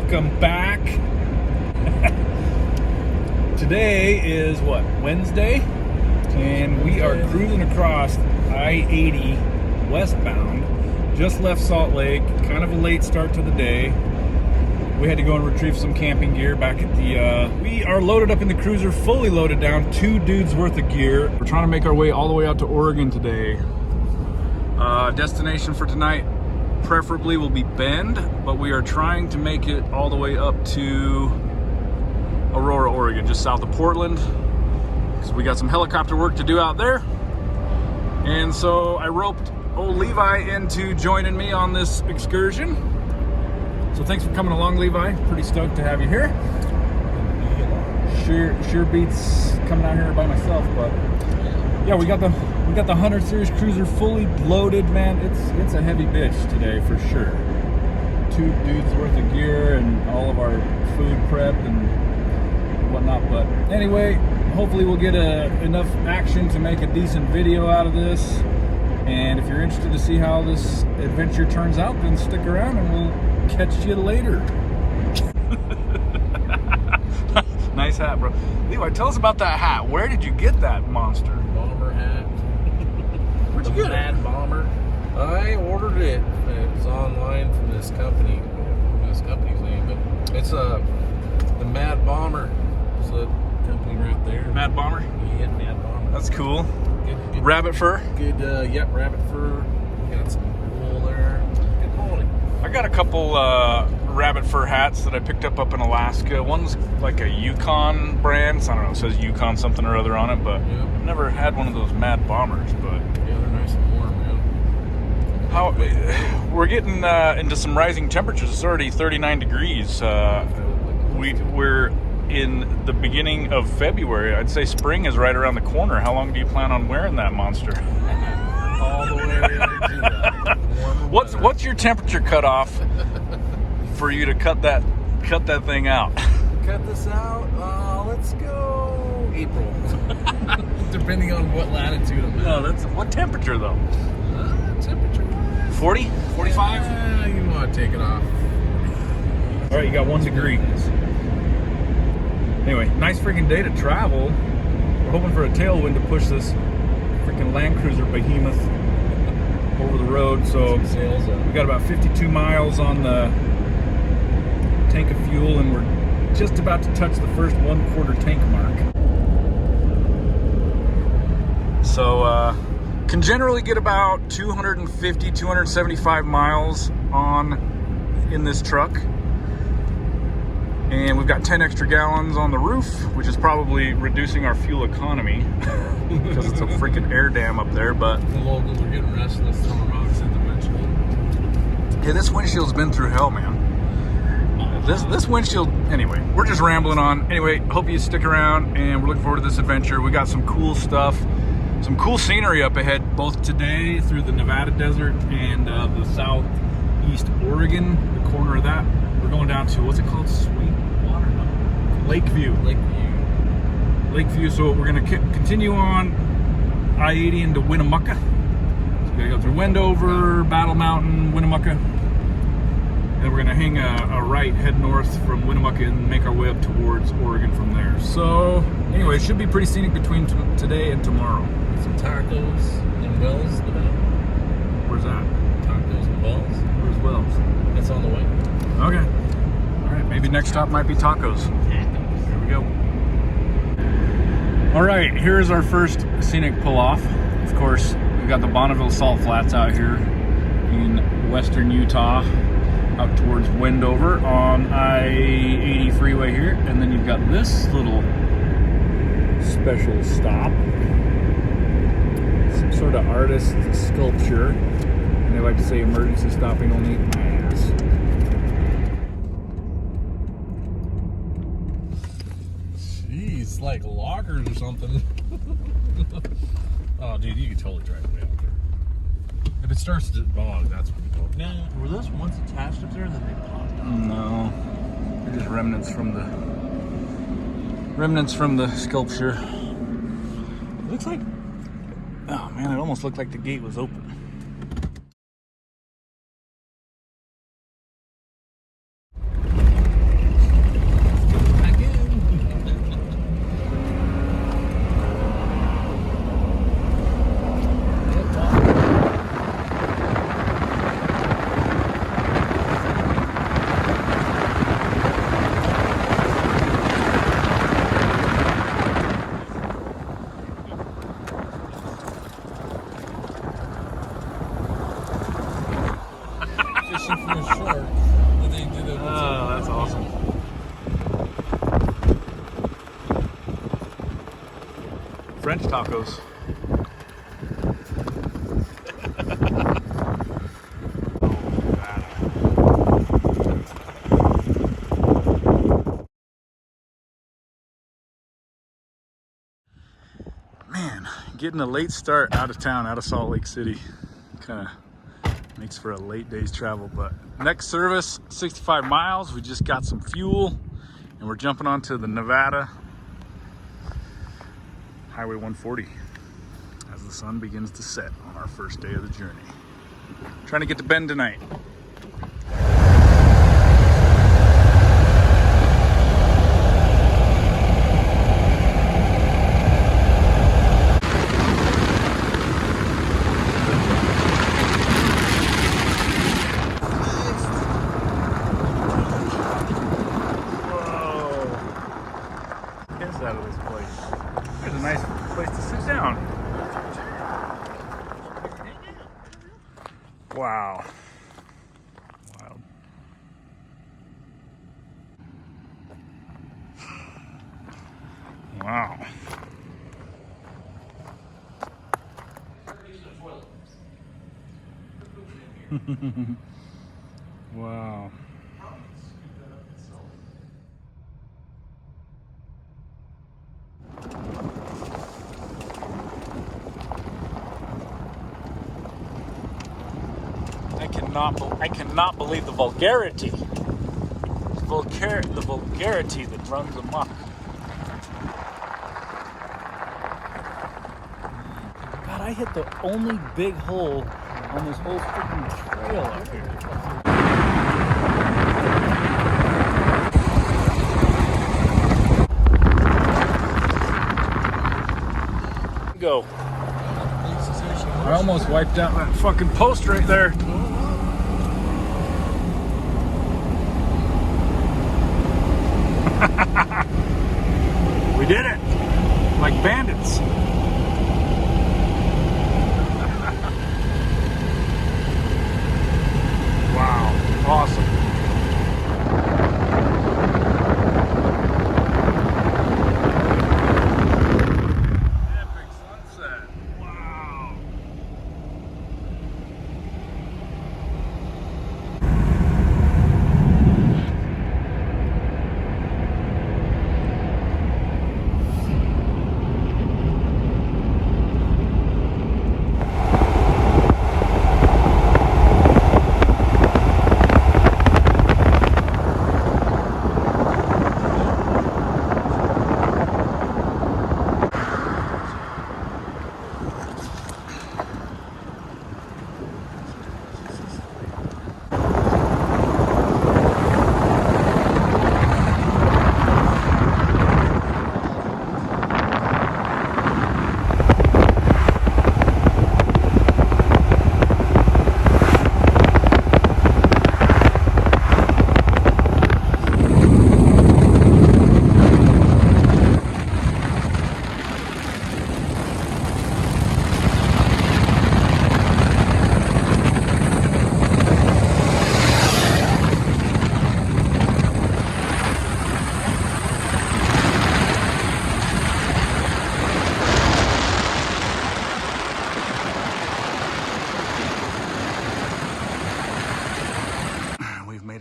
welcome back. Today is what, Wednesday? And we are cruising across I-80 westbound. Just left Salt Lake, kind of a late start to the day. We had to go and retrieve some camping gear back at the, we are loaded up in the cruiser, fully loaded down, 2 dudes worth of gear. We're trying to make our way all the way out to Oregon today. Destination for tonight preferably will be Bend, but we are trying to make it all the way up to Aurora, Oregon, just south of Portland. So we got some helicopter work to do out there. And so I roped old Levi into joining me on this excursion. So thanks for coming along, Levi. Pretty stoked to have you here. Sure beats coming out here by myself, but yeah, we got the 100 Series Cruiser fully loaded, man. It's a heavy bitch today for sure. 2 dudes worth of gear and all of our food prep and whatnot. But anyway, hopefully we'll get enough action to make a decent video out of this. And if you're interested to see how this adventure turns out, then stick around and we'll catch you later. Nice hat, bro. Levi, tell us about that hat. Where did you get that monster? Bomber hat. Where'd you get it? Mad Bomber. I ordered it. It was online from this company. I don't know this company's name, but it's the Mad Bomber. It's a company right there. Mad Bomber? Yeah, Mad Bomber. That's cool. Good, Rabbit fur? Good, yep, rabbit fur. Got some wool there. Good quality. I got a couple rabbit fur hats that I picked up in Alaska. One's like a Yukon brand. So I don't know, it says Yukon something or other on it, but Yep. I've never had one of those Mad Bombers. But Yeah, they're nice and warm, man. how we're getting into some rising temperatures. It's already 39 degrees. We're in the beginning of February. I'd say spring is right around the corner. How long do you plan on wearing that monster? All the way to that. What's your temperature cutoff for you to cut that thing out? Cut this out. Let's go April. Depending on what latitude I'm at. No, that's what temperature though? Temperature. 40? 45? Yeah, you want to take it off. All right, you got 1 degree. Anyway, nice freaking day to travel. We're hoping for a tailwind to push this freaking Land Cruiser behemoth over the road. So we got about 52 miles on the tank of fuel, and we're just about to touch the first 1/4 tank mark. So can generally get about 250, 275 miles in this truck. And we've got 10 extra gallons on the roof, which is probably reducing our fuel economy because it's a freaking air dam up there. But The locals are getting restless throwing rocks at the windshield. yeah, this windshield's been through hell, man. This windshield, anyway, we're just rambling on. Anyway, hope you stick around, and we're looking forward to this adventure. We got some cool stuff, some cool scenery up ahead, both today through the Nevada desert and the southeast Oregon, the corner of that. We're going down to, what's it called? Sweetwater? No. Lakeview. So we're going to continue on I-80 into Winnemucca. So we're going to go through Wendover, Battle Mountain, Winnemucca. And we're going to hang a right, head north from Winnemucca, and make our way up towards Oregon from there. So anyway, it should be pretty scenic between today and tomorrow. Some tacos in Wells, Nevada. Where's that? Tacos in Wells. Where's Wells? It's on the way. Okay. All right, maybe next stop might be tacos. Here we go. All right, here's our first scenic pull-off. Of course, we've got the Bonneville Salt Flats out here in western Utah, out towards Wendover on I-80 freeway here. And then you've got this little special stop. Some sort of artist sculpture. And they like to say emergency stopping only. My ass. Jeez, like lockers or something. Oh, dude, you could totally drive way out there. If it starts to bog, that's what we go. Now, were those once attached up there and then they popped off? No, they're just remnants from the sculpture. It looks like, oh man, it almost looked like the gate was open. fishing for a shark. And they do that. Oh, that's awesome. French tacos. Man, getting a late start out of town, out of Salt Lake City, kind of makes for a late day's travel. But next service, 65 miles. We just got some fuel and we're jumping onto the Nevada Highway 140 as the sun begins to set on our first day of the journey. Trying to get to Bend tonight. Out of this place. There's a nice place to sit down. Wow. Wild. Wow. Wow. I cannot believe the vulgarity. The vulgarity that runs amok. God, I hit the only big hole on this whole freaking trail up here. Go. I almost wiped out that fucking post right there. We did it! Like bandits. Wow, awesome. Epic sunset. Wow.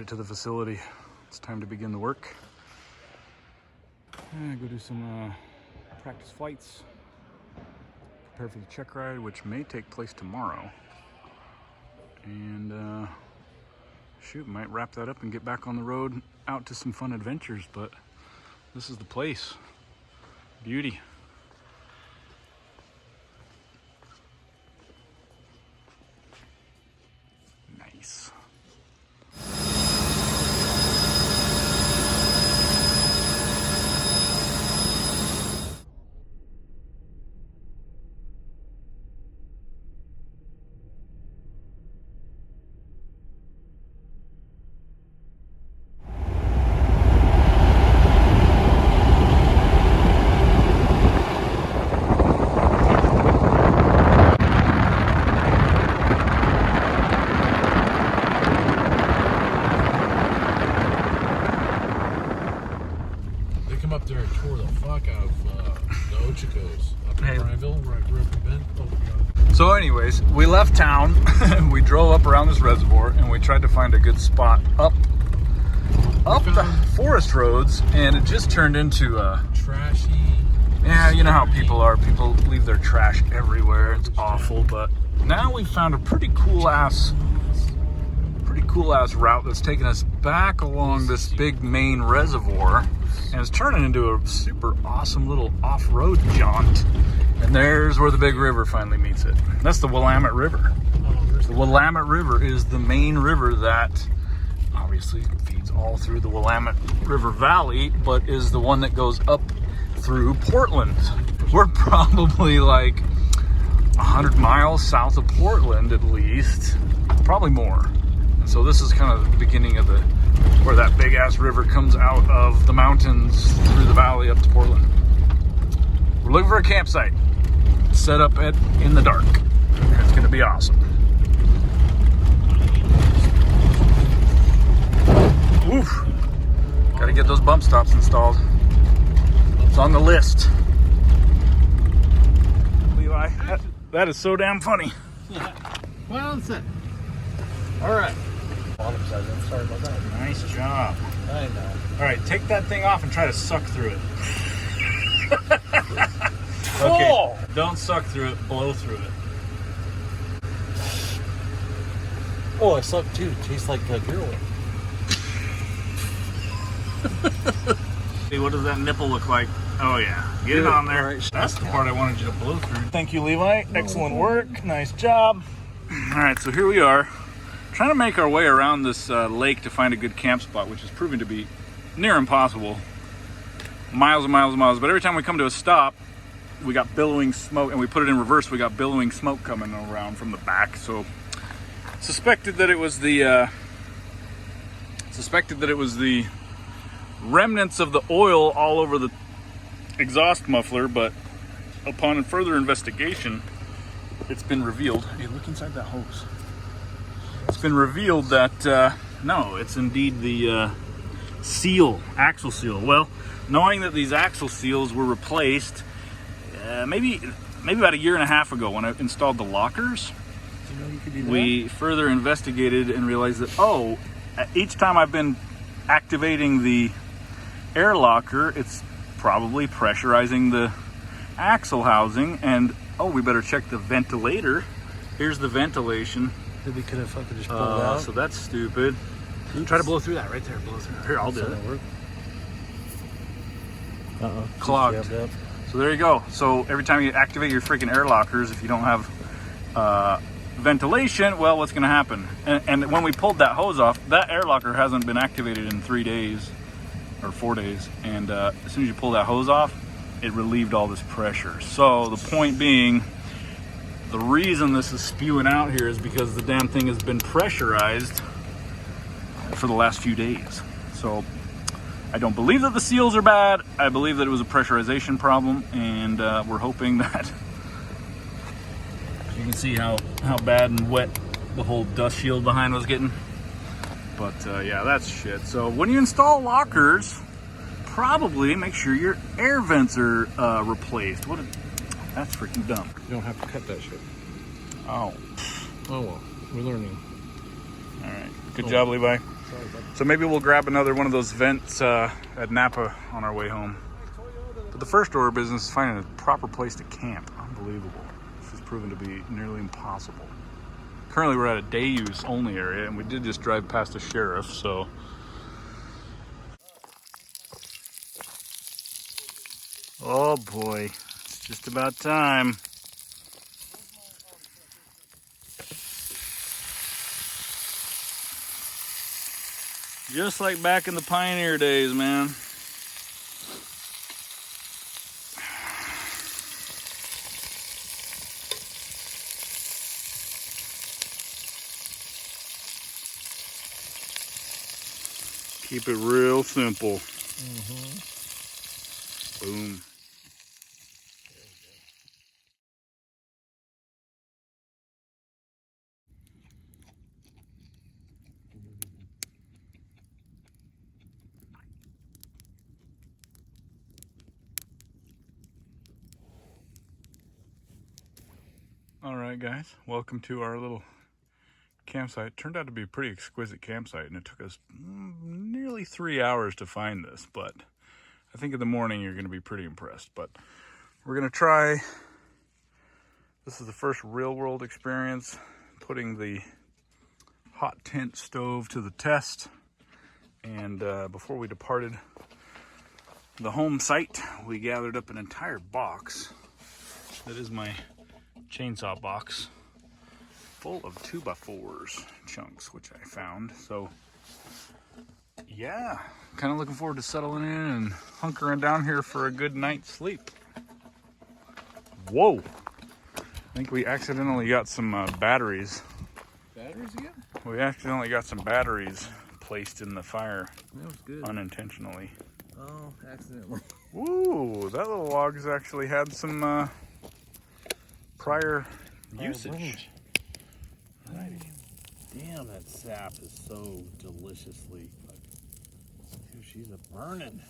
To the facility. It's time to begin the work. Go do some practice flights. Prepare for the check ride, which may take place tomorrow. And shoot, might wrap that up and get back on the road out to some fun adventures. But this is the place. Beauty. Nice. anyways, we left town and we drove up around this reservoir and we tried to find a good spot up the forest roads, and it just turned into a trashy. Yeah, you know how people are. People leave their trash everywhere. It's awful, but now we found a pretty cool ass route that's taking us back along this big main reservoir, and it's turning into a super awesome little off-road jaunt. And there's where the big river finally meets it. That's the Willamette River. The Willamette River is the main river that obviously feeds all through the Willamette River Valley, but is the one that goes up through Portland. We're probably like 100 miles south of Portland at least, probably more. And so this is kind of the beginning of where that big ass river comes out of the mountains through the valley up to Portland. We're looking for a campsite set up in the dark. It's gonna be awesome. Oof. Gotta get those bump stops installed. It's on the list. Levi, that is so damn funny. Yeah. Well, that's it. All right. Bottom side, then. Sorry about that. Nice job. I know. All right, take that thing off and try to suck through it. Okay, Oh! Don't suck through it, blow through it. Oh, I suck too. It tastes like beer oil. Hey, what does that nipple look like? Oh yeah, get it on there. Right. That's the part I wanted you to blow through. Thank you, Levi. Excellent work. Nice job. All right, so here we are, trying to make our way around this lake to find a good camp spot, which is proving to be near impossible. Miles and miles and miles. But every time we come to a stop, we got billowing smoke, and we put it in reverse. We got billowing smoke coming around from the back. So suspected that it was the remnants of the oil all over the exhaust muffler, but upon further investigation, it's been revealed. Hey, look inside that hose. It's been revealed that no, it's indeed the axle seal. Well, knowing that these axle seals were replaced maybe about a year and a half ago when I installed the lockers, we further investigated and realized that each time I've been activating the air locker, it's probably pressurizing the axle housing, and we better check the ventilator. Here's the ventilation. Maybe we could have fucking just pulled out. So that's stupid. Try to blow through that right there. Blow through. Here, I'll do it. Clogged. So there you go. So every time you activate your freaking air lockers, if you don't have ventilation, well, what's going to happen? And when we pulled that hose off, that air locker hasn't been activated in 3 days or 4 days. And as soon as you pull that hose off, it relieved all this pressure. So the point being, the reason this is spewing out here is because the damn thing has been pressurized for the last few days. So I don't believe that the seals are bad. I believe that it was a pressurization problem, and we're hoping that you can see how bad and wet the whole dust shield behind was getting. But yeah, that's shit. So when you install lockers, probably make sure your air vents are replaced. That's freaking dumb. You don't have to cut that shit. Oh well, we're learning. All right, good job, Levi. Sorry, bud. So maybe we'll grab another one of those vents at Napa on our way home. But the first order of business is finding a proper place to camp. Unbelievable. This has proven to be nearly impossible. Currently we're at a day use only area, and we did just drive past a sheriff, so. Oh boy, it's just about time. Just like back in the pioneer days, man. Keep it real simple. Boom. All right, guys, welcome to our little campsite. It turned out to be a pretty exquisite campsite, and it took us nearly 3 hours to find this, but I think in the morning you're going to be pretty impressed. But we're going to try, this is the first real world experience, putting the hot tent stove to the test. And before we departed the home site, we gathered up an entire box. That is my chainsaw box full of 2x4s chunks, which I found. So yeah, kind of looking forward to settling in and hunkering down here for a good night's sleep. Whoa, I think we accidentally got some batteries. Batteries again? We accidentally got some batteries placed in the fire. That was good. Unintentionally. Oh, accidentally. Ooh, that little log's actually had some prior usage. Right. Damn, that sap is so deliciously. Dude, she's a burning.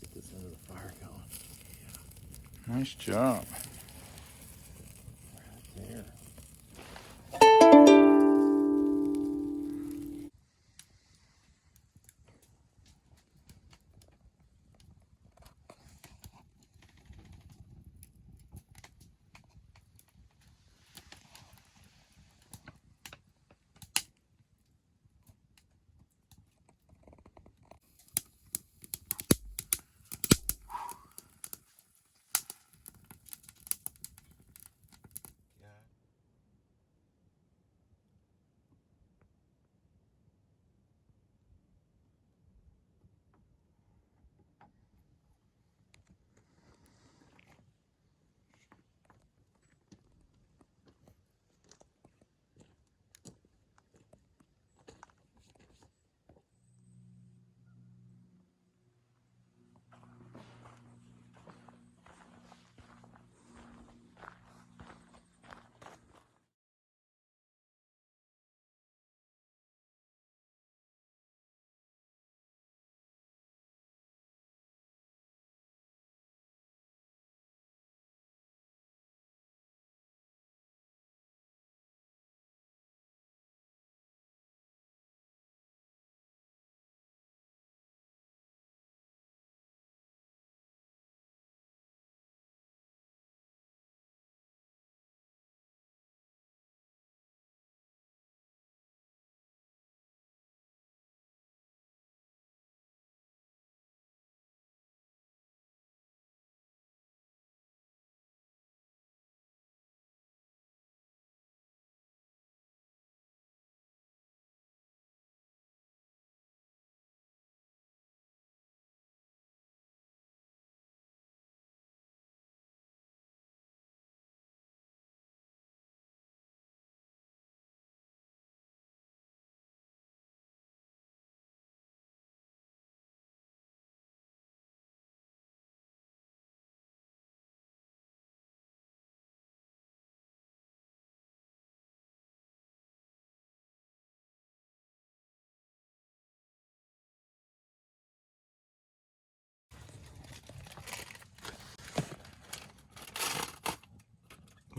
Get this into the fire going. Nice job. Right there.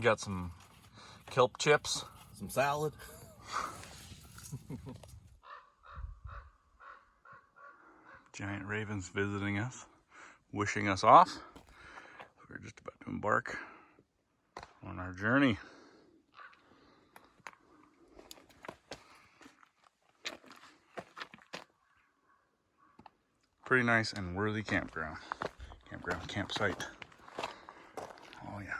Got some kelp chips. Some salad. Giant ravens visiting us, wishing us off. We're just about to embark on our journey. Pretty nice and worthy campsite. Oh yeah.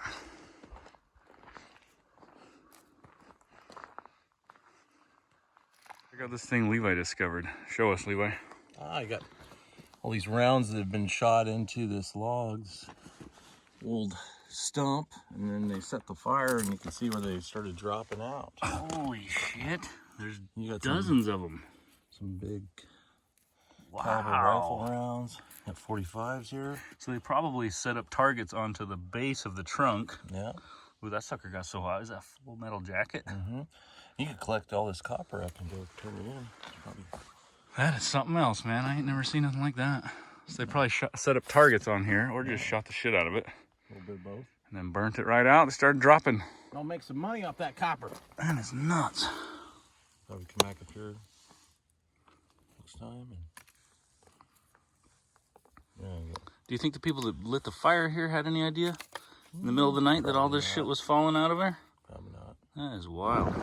I got this thing Levi discovered. Show us, Levi. I got all these rounds that have been shot into this log's old stump, and then they set the fire, and you can see where they started dropping out. Holy shit! There's You got dozens of them. Some big Wow. caliber rifle rounds. Got 45s here. So they probably set up targets onto the base of the trunk. Yeah. Ooh, that sucker got so hot. Is that a full metal jacket? Mm-hmm. You could collect all this copper up and go turn it in. Probably. That is something else, man. I ain't never seen nothing like that. So they probably set up targets on here, or just shot the shit out of it. A little bit of both. And then burnt it right out. They started dropping. I'll make some money off that copper. Man, it's nuts. So we come back up here next time. And... there you go. Do you think the people that lit the fire here had any idea in the middle of the night that all this shit was falling out of there? Probably not. That is wild.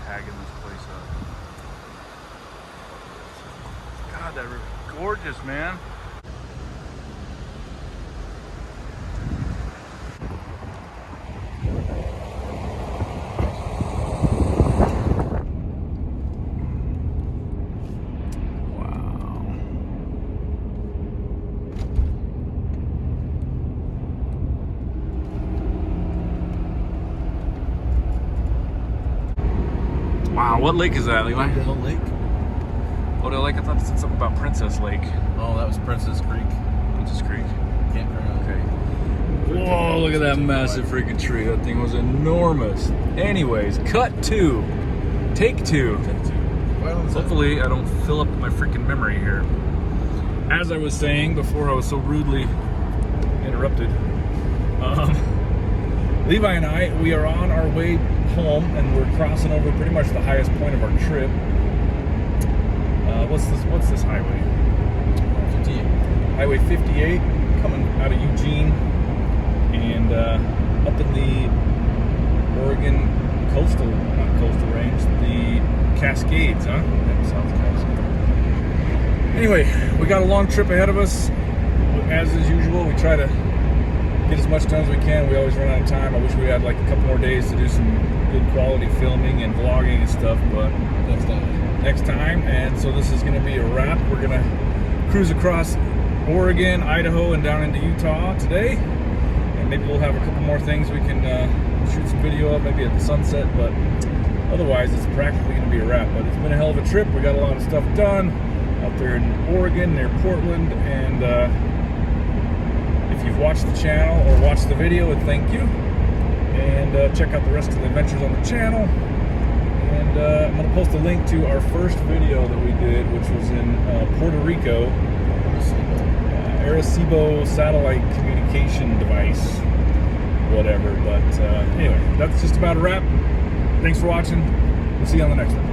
Tagging this place up. God, that river's gorgeous, man. Wow, what lake is that, Levi? Odell Lake. Odell Lake? I thought it said something about Princess Lake. Oh, that was Princess Creek. Princess Creek. Campground. Okay. Whoa, look at that massive freaking tree. That thing was enormous. Anyways, cut two. Take two. Hopefully I don't fill up my freaking memory here. As I was saying before I was so rudely interrupted, Levi and I, we are on our way home, and we're crossing over pretty much the highest point of our trip. What's this highway? 58. Highway 58, coming out of Eugene, and up in the Oregon not coastal range, the Cascades, huh? South Cascades. Anyway, we got a long trip ahead of us. As is usual, we try to get as much done as we can. We always run out of time. I wish we had like a couple more days to do some good quality filming and vlogging and stuff, but next time. And so this is going to be a wrap. We're going to cruise across Oregon, Idaho, and down into Utah today, and maybe we'll have a couple more things we can shoot some video of, maybe at the sunset, but otherwise it's practically going to be a wrap. But it's been a hell of a trip. We got a lot of stuff done out there in Oregon near Portland, and if you've watched the channel or watched the video, thank you. And check out the rest of the adventures on the channel. And I'm going to post a link to our first video that we did, which was in Puerto Rico. Arecibo satellite communication device, whatever. But anyway, that's just about a wrap. Thanks for watching. We'll see you on the next one.